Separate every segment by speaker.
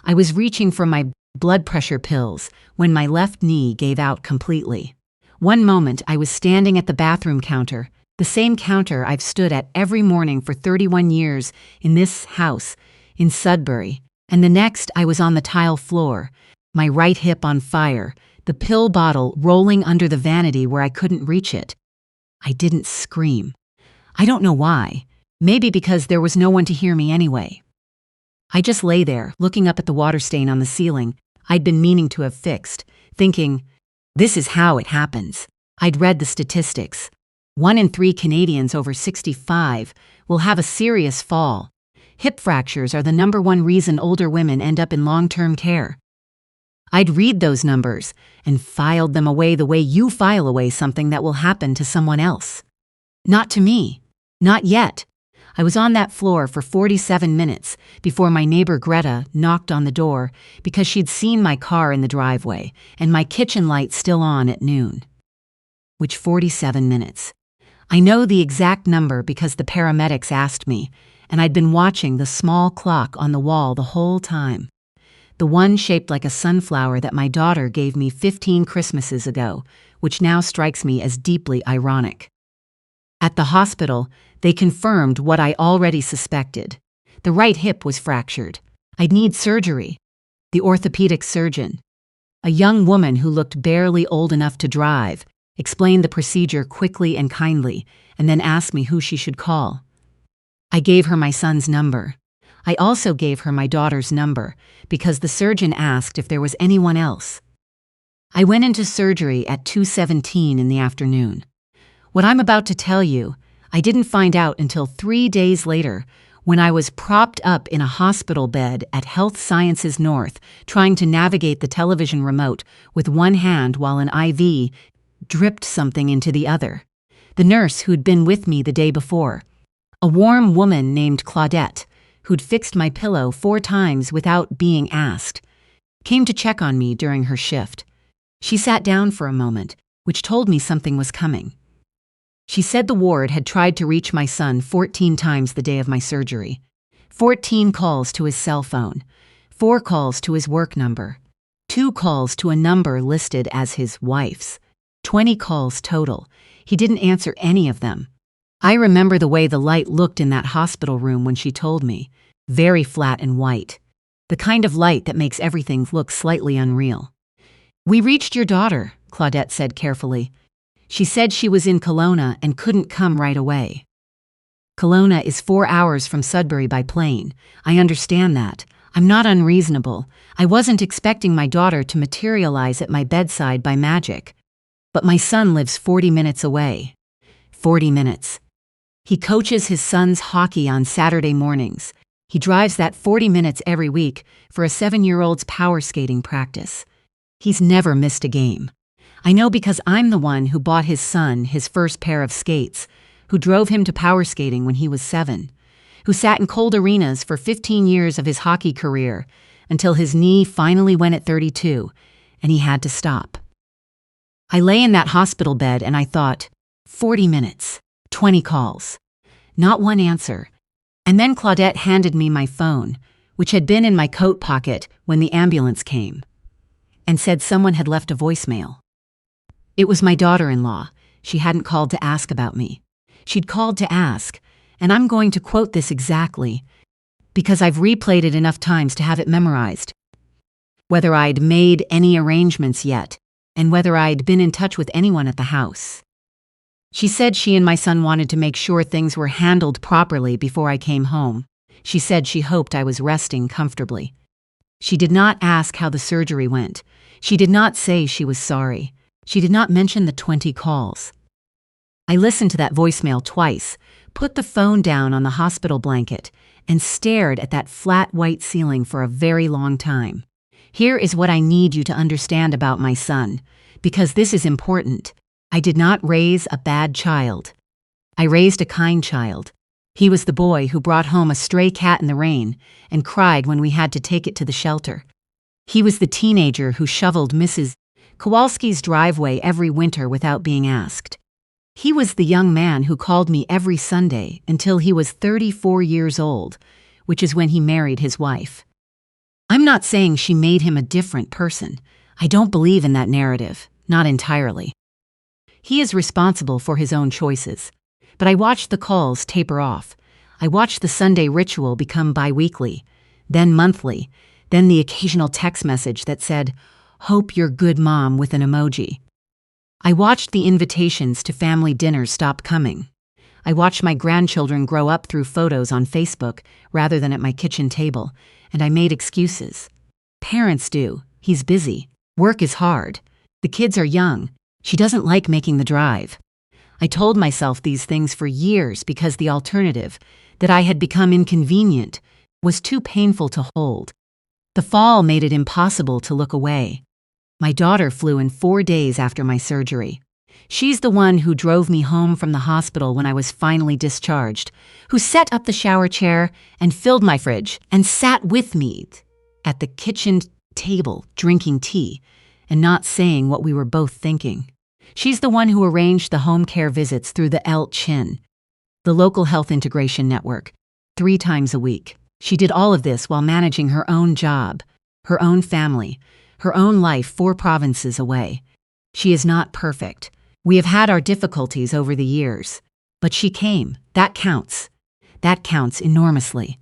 Speaker 1: I was reaching for my blood pressure pills when my left knee gave out completely. One moment I was standing at the bathroom counter, the same counter I've stood at every morning for 31 years in this house in Sudbury, and the next I was on the tile floor, my right hip on fire, the pill bottle rolling under the vanity where I couldn't reach it. I didn't scream. I don't know why. Maybe because there was no one to hear me anyway. I just lay there, looking up at the water stain on the ceiling I'd been meaning to have fixed, thinking, this is how it happens. I'd read the statistics. 1 in 3 Canadians over 65 will have a serious fall. Hip fractures are the #1 reason older women end up in long-term care. I'd read those numbers and filed them away the way you file away something that will happen to someone else. Not to me. Not yet. I was on that floor for 47 minutes before my neighbor Greta knocked on the door because she'd seen my car in the driveway and my kitchen light still on at noon. Which 47 minutes. I know the exact number because the paramedics asked me, and I'd been watching the small clock on the wall the whole time. The one shaped like a sunflower that my daughter gave me 15 Christmases ago, which now strikes me as deeply ironic. At the hospital, they confirmed what I already suspected. The right hip was fractured. I'd need surgery. The orthopedic surgeon, a young woman who looked barely old enough to drive, explained the procedure quickly and kindly, and then asked me who she should call. I gave her my son's number. I also gave her my daughter's number, because the surgeon asked if there was anyone else. I went into surgery at 2:17 in the afternoon. What I'm about to tell you, I didn't find out until 3 days later, when I was propped up in a hospital bed at Health Sciences North, trying to navigate the television remote with one hand while an IV dripped something into the other. The nurse who'd been with me the day before, a warm woman named Claudette, who'd fixed my pillow 4 times without being asked, came to check on me during her shift. She sat down for a moment, which told me something was coming. She said the ward had tried to reach my son 14 times the day of my surgery. 14 calls to his cell phone, 4 calls to his work number, 2 calls to a number listed as his wife's, 20 calls total. He didn't answer any of them. I remember the way the light looked in that hospital room when she told me, very flat and white, the kind of light that makes everything look slightly unreal. "We reached your daughter," Claudette said carefully. "She said she was in Kelowna and couldn't come right away." Kelowna is 4 hours from Sudbury by plane. I understand that. I'm not unreasonable. I wasn't expecting my daughter to materialize at my bedside by magic. But my son lives 40 minutes away. 40 minutes. He coaches his son's hockey on Saturday mornings. He drives that 40 minutes every week for a 7-year-old's power skating practice. He's never missed a game. I know because I'm the one who bought his son his first pair of skates, who drove him to power skating when he was 7, who sat in cold arenas for 15 years of his hockey career until his knee finally went at 32 and he had to stop. I lay in that hospital bed and I thought, 40 minutes, 20 calls, not one answer. And then Claudette handed me my phone, which had been in my coat pocket when the ambulance came, and said someone had left a voicemail. It was my daughter-in-law. She hadn't called to ask about me. She'd called to ask, and I'm going to quote this exactly, because I've replayed it enough times to have it memorized. Whether I'd made any arrangements yet, and whether I'd been in touch with anyone at the house. She said she and my son wanted to make sure things were handled properly before I came home. She said she hoped I was resting comfortably. She did not ask how the surgery went. She did not say she was sorry. She did not mention the 20 calls. I listened to that voicemail twice, put the phone down on the hospital blanket, and stared at that flat white ceiling for a very long time. Here is what I need you to understand about my son, because this is important. I did not raise a bad child. I raised a kind child. He was the boy who brought home a stray cat in the rain and cried when we had to take it to the shelter. He was the teenager who shoveled Mrs. Kowalski's driveway every winter without being asked. He was the young man who called me every Sunday until he was 34 years old, which is when he married his wife. I'm not saying she made him a different person. I don't believe in that narrative, not entirely. He is responsible for his own choices. But I watched the calls taper off. I watched the Sunday ritual become bi-weekly, then monthly, then the occasional text message that said, "Hope you're good, Mom," with an emoji. I watched the invitations to family dinners stop coming. I watched my grandchildren grow up through photos on Facebook rather than at my kitchen table, and I made excuses. Parents do. He's busy. Work is hard. The kids are young. She doesn't like making the drive. I told myself these things for years because the alternative, that I had become inconvenient, was too painful to hold. The fall made it impossible to look away. My daughter flew in 4 days after my surgery. She's the one who drove me home from the hospital when I was finally discharged, who set up the shower chair and filled my fridge and sat with me at the kitchen table drinking tea and not saying what we were both thinking. She's the one who arranged the home care visits through the LCHIN, the local health integration network, 3 times a week. She did all of this while managing her own job, her own family, her own life 4 provinces away. She is not perfect. We have had our difficulties over the years. But she came. That counts. That counts enormously.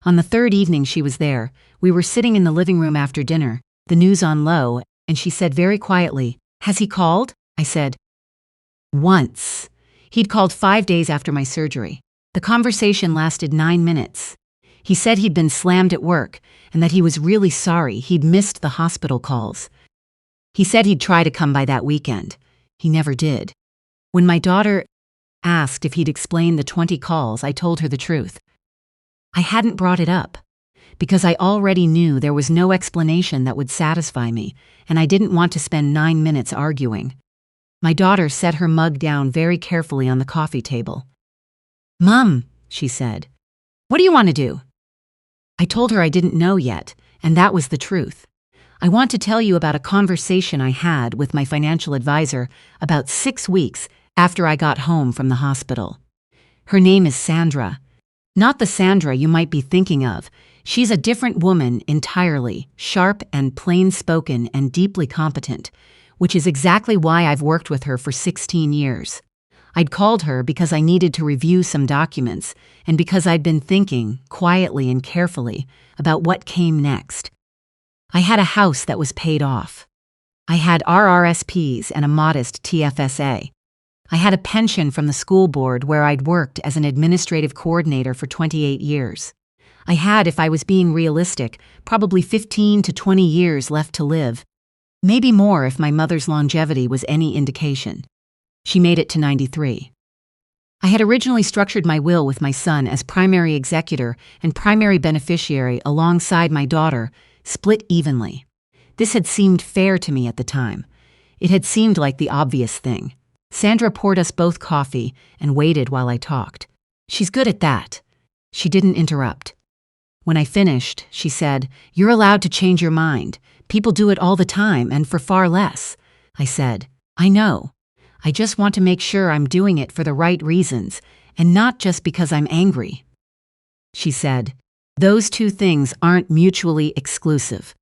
Speaker 1: On the 3rd evening she was there, we were sitting in the living room after dinner, the news on low, and she said very quietly, "Has he called?" I said, "Once." He'd called 5 days after my surgery. The conversation lasted 9 minutes. He said he'd been slammed at work and that he was really sorry he'd missed the hospital calls. He said he'd try to come by that weekend. He never did. When my daughter asked if he'd explain the 20 calls, I told her the truth. I hadn't brought it up because I already knew there was no explanation that would satisfy me, and I didn't want to spend 9 minutes arguing. My daughter set her mug down very carefully on the coffee table. "Mom," she said, "what do you want to do?" I told her I didn't know yet, and that was the truth. I want to tell you about a conversation I had with my financial advisor about 6 weeks after I got home from the hospital. Her name is Sandra. Not the Sandra you might be thinking of. She's a different woman entirely, sharp and plain-spoken and deeply competent, which is exactly why I've worked with her for 16 years. I'd called her because I needed to review some documents and because I'd been thinking, quietly and carefully, about what came next. I had a house that was paid off. I had RRSPs and a modest TFSA. I had a pension from the school board where I'd worked as an administrative coordinator for 28 years. I had, if I was being realistic, probably 15 to 20 years left to live. Maybe more if my mother's longevity was any indication. She made it to 93. I had originally structured my will with my son as primary executor and primary beneficiary alongside my daughter, split evenly. This had seemed fair to me at the time. It had seemed like the obvious thing. Sandra poured us both coffee and waited while I talked. She's good at that. She didn't interrupt. When I finished, she said, "You're allowed to change your mind. People do it all the time and for far less." I said, "I know. I just want to make sure I'm doing it for the right reasons and not just because I'm angry." She said, "Those 2 things aren't mutually exclusive."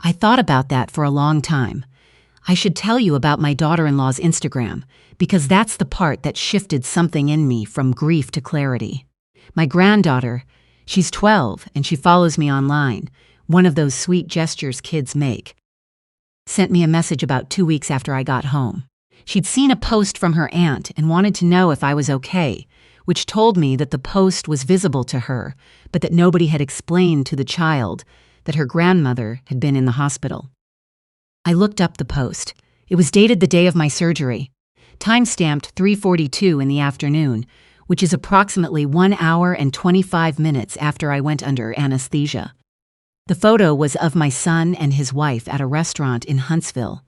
Speaker 1: I thought about that for a long time. I should tell you about my daughter-in-law's Instagram because that's the part that shifted something in me from grief to clarity. My granddaughter, she's 12 and she follows me online, one of those sweet gestures kids make, sent me a message about 2 weeks after I got home. She'd seen a post from her aunt and wanted to know if I was okay, which told me that the post was visible to her, but that nobody had explained to the child that her grandmother had been in the hospital. I looked up the post. It was dated the day of my surgery, time-stamped 3:42 in the afternoon, which is approximately 1 hour and 25 minutes after I went under anesthesia. The photo was of my son and his wife at a restaurant in Huntsville,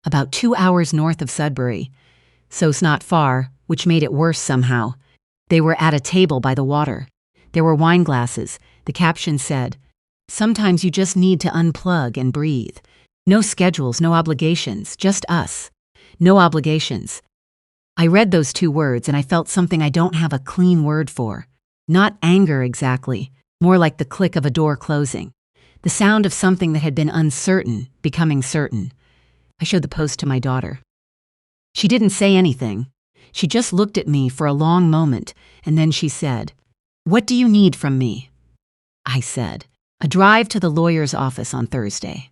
Speaker 1: about 2 hours north of Sudbury, so it's not far, which made it worse somehow. They were at a table by the water. There were wine glasses. The caption said, "Sometimes you just need to unplug and breathe. No schedules, no obligations, just us. No obligations." I read those 2 words and I felt something I don't have a clean word for. Not anger exactly, more like the click of a door closing. the sound of something that had been uncertain becoming certain. I showed the post to my daughter. She didn't say anything. She just looked at me for a long moment, and then she said, "What do you need from me?" I said, "A drive to the lawyer's office on Thursday."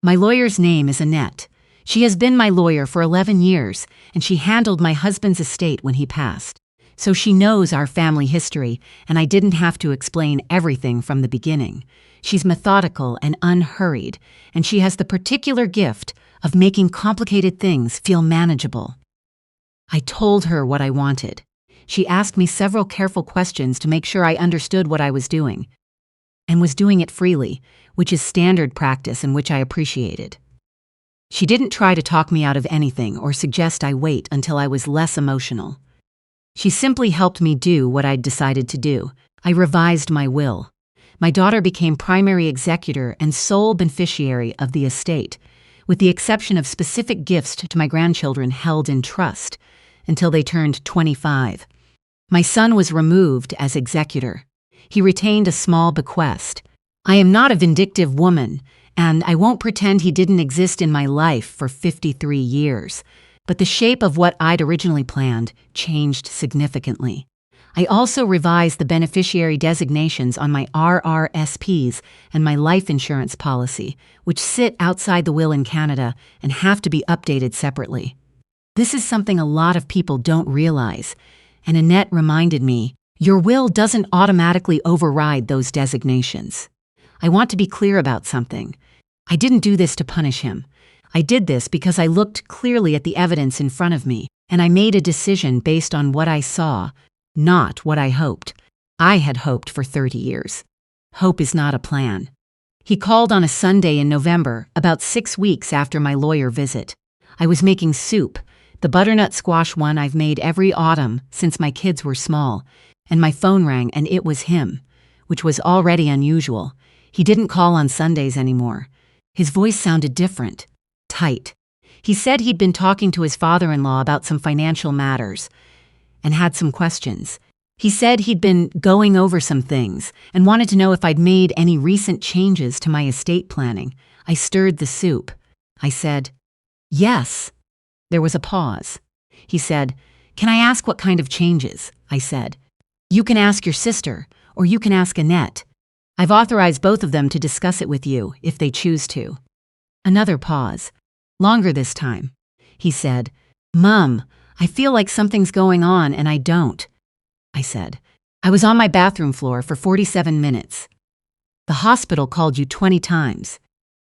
Speaker 1: My lawyer's name is Annette. She has been my lawyer for 11 years, and she handled my husband's estate when he passed. So she knows our family history, and I didn't have to explain everything from the beginning. She's methodical and unhurried, and she has the particular gift of making complicated things feel manageable. I told her what I wanted. She asked me several careful questions to make sure I understood what I was doing, and was doing it freely, which is standard practice and which I appreciated. She didn't try to talk me out of anything or suggest I wait until I was less emotional. She simply helped me do what I'd decided to do. I revised my will. My daughter became primary executor and sole beneficiary of the estate, with the exception of specific gifts to my grandchildren held in trust until they turned 25. My son was removed as executor. He retained a small bequest. I am not a vindictive woman, and I won't pretend he didn't exist in my life for 53 years. But the shape of what I'd originally planned changed significantly. I also revised the beneficiary designations on my RRSPs and my life insurance policy, which sit outside the will in Canada and have to be updated separately. This is something a lot of people don't realize, and Annette reminded me, your will doesn't automatically override those designations. I want to be clear about something. I didn't do this to punish him. I did this because I looked clearly at the evidence in front of me, and I made a decision based on what I saw, not what I hoped. I had hoped for 30 years. Hope is not a plan. He called on a Sunday in November, about 6 weeks after my lawyer visit. I was making soup, the butternut squash one I've made every autumn since my kids were small, and my phone rang and it was him, which was already unusual. He didn't call on Sundays anymore. His voice sounded different. Tight. He said he'd been talking to his father-in-law about some financial matters and had some questions. He said he'd been going over some things and wanted to know if I'd made any recent changes to my estate planning. I stirred the soup. I said, "Yes." There was a pause. He said, "Can I ask what kind of changes?" I said, "You can ask your sister, or you can ask Annette. I've authorized both of them to discuss it with you, if they choose to." Another pause. Longer this time. He said, "Mom, I feel like something's going on and I don't." I said, "I was on my bathroom floor for 47 minutes. The hospital called you 20 times.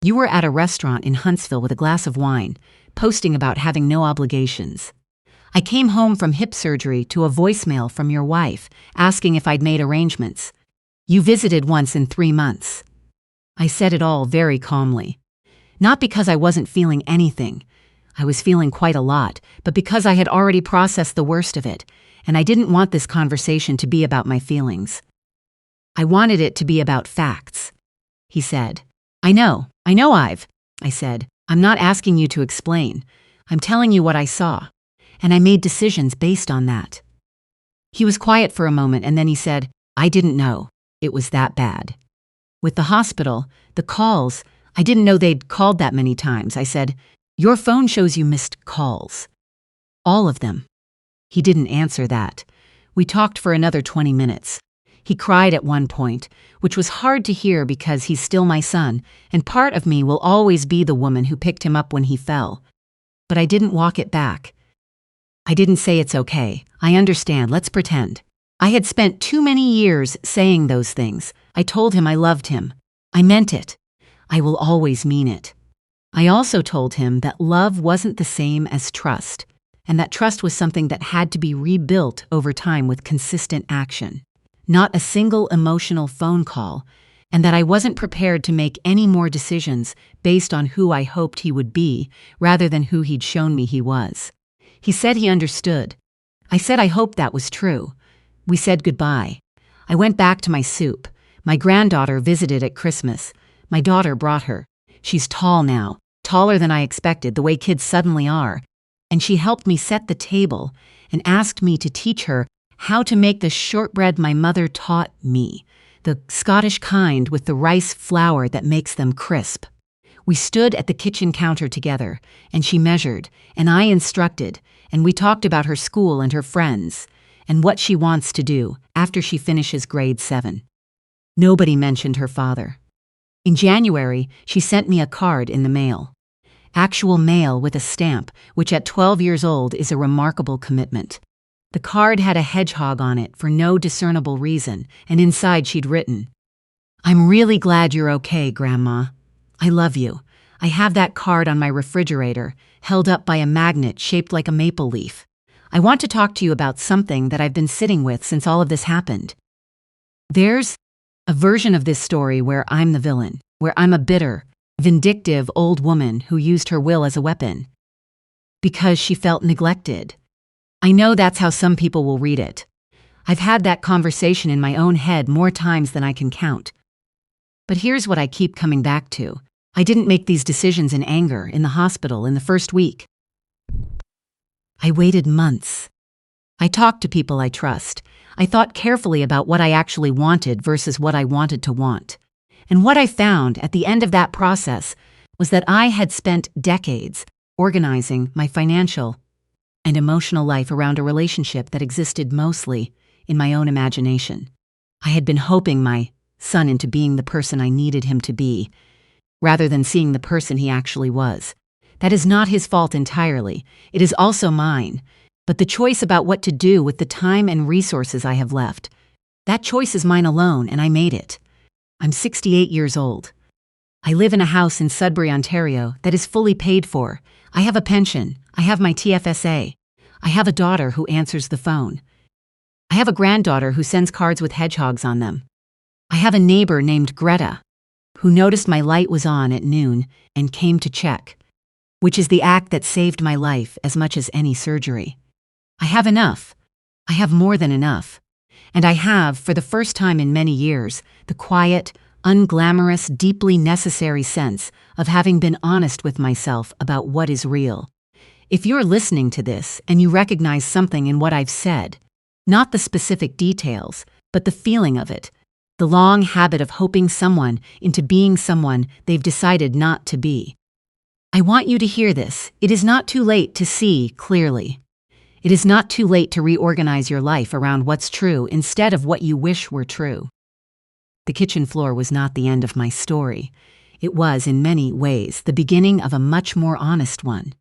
Speaker 1: You were at a restaurant in Huntsville with a glass of wine, posting about having no obligations. I came home from hip surgery to a voicemail from your wife asking if I'd made arrangements. You visited once in 3 months." I said it all very calmly. Not because I wasn't feeling anything. I was feeling quite a lot, but because I had already processed the worst of it, and I didn't want this conversation to be about my feelings. I wanted it to be about facts. He said, I know, Ive. I said, "I'm not asking you to explain. I'm telling you what I saw, and I made decisions based on that." He was quiet for a moment, and then he said, "I didn't know. It was that bad." With the hospital, the calls, I didn't know they'd called that many times. I said, "Your phone shows you missed calls." "All of them." He didn't answer that. We talked for another 20 minutes. He cried at one point, which was hard to hear because he's still my son, and part of me will always be the woman who picked him up when he fell. But I didn't walk it back. I didn't say it's okay. I understand, let's pretend. I had spent too many years saying those things. I told him I loved him. I meant it. I will always mean it. I also told him that love wasn't the same as trust, and that trust was something that had to be rebuilt over time with consistent action, not a single emotional phone call, and that I wasn't prepared to make any more decisions based on who I hoped he would be rather than who he'd shown me he was. He said he understood. I said I hoped that was true. We said goodbye. I went back to my soup. My granddaughter visited at Christmas. My daughter brought her. She's tall now, taller than I expected, the way kids suddenly are. And she helped me set the table and asked me to teach her how to make the shortbread my mother taught me, the Scottish kind with the rice flour that makes them crisp. We stood at the kitchen counter together, and she measured, and I instructed, and we talked about her school and her friends, and what she wants to do after she finishes grade 7. Nobody mentioned her father. In January, she sent me a card in the mail. Actual mail with a stamp, which at 12 years old is a remarkable commitment. The card had a hedgehog on it for no discernible reason, and inside she'd written, "I'm really glad you're okay, Grandma. I love you. I have that card on my refrigerator, held up by a magnet shaped like a maple leaf. I want to talk to you about something that I've been sitting with since all of this happened." There's a version of this story where I'm the villain, where I'm a bitter, vindictive old woman who used her will as a weapon because she felt neglected. I know that's how some people will read it. I've had that conversation in my own head more times than I can count. But here's what I keep coming back to. I didn't make these decisions in anger in the hospital in the first week. I waited months. I talked to people I trust. I thought carefully about what I actually wanted versus what I wanted to want. And what I found at the end of that process was that I had spent decades organizing my financial and emotional life around a relationship that existed mostly in my own imagination. I had been hoping my son into being the person I needed him to be, rather than seeing the person he actually was. That is not his fault entirely. It is also mine. But the choice about what to do with the time and resources I have left, that choice is mine alone, and I made it. I'm 68 years old. I live in a house in Sudbury, Ontario that is fully paid for. I have a pension. I have my TFSA. I have a daughter who answers the phone. I have a granddaughter who sends cards with hedgehogs on them. I have a neighbor named Greta who noticed my light was on at noon and came to check, which is the act that saved my life as much as any surgery. I have enough. I have more than enough. And I have, for the first time in many years, the quiet, unglamorous, deeply necessary sense of having been honest with myself about what is real. If you're listening to this and you recognize something in what I've said, not the specific details, but the feeling of it, the long habit of hoping someone into being someone they've decided not to be, I want you to hear this. It is not too late to see clearly. It is not too late to reorganize your life around what's true instead of what you wish were true. The kitchen floor was not the end of my story. It was, in many ways, the beginning of a much more honest one.